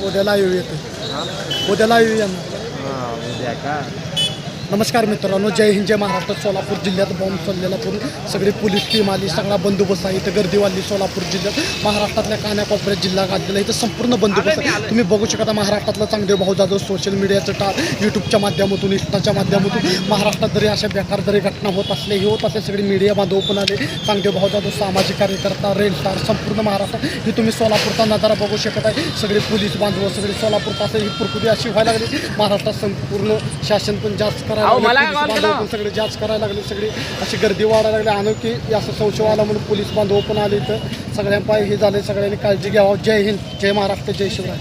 उद्याला येऊ येतो उद्याला येऊ यांना उद्या का? नमस्कार मित्रांनो, जय हिंद, जय महाराष्ट्र. सोलापूर जिल्ह्यात बॉम्ब चाललेला करून सगळी पोलीस टीम आली, सगळा बंदोबस्त आहे. इथं गर्दी वाढली सोलापूर जिल्ह्यात. महाराष्ट्रातल्या कानाकोपऱ्यात जिल्हा गाजलेला इथं संपूर्ण बंदोबस्त आहे. तुम्ही बघू शकता महाराष्ट्रातला चांगदेव भाऊ जाधव सोशल मीडियाचं यूट्यूबच्या माध्यमातून, इंस्टाच्या माध्यमातून महाराष्ट्रात जरी अशा बेकार जरी घटना होत असले हे होत असे सगळे मीडिया बांधव पण आले. चांगदेव भाऊ जाधव सामाजिक कार्यकर्ता, रेल स्टार, संपूर्ण महाराष्ट्रात ही तुम्ही सोलापूरचा नजारा बघू शकत आहे. सगळे पोलीस बांधव सगळे सोलापूरपासून ही प्रकृती अशी व्हायला लागली. महाराष्ट्रात संपूर्ण शासन पण जास्त सगळे जाच करायला लागले. सगळी अशी गर्दी वाढायला लागली. अनोखी असं संशय आला म्हणून पोलीस बांधव पण आले. तर सगळ्यांपाय हे झाले. सगळ्यांनी काळजी घ्यावं. जय हिंद, जय महाराष्ट्र, जय शिवराय.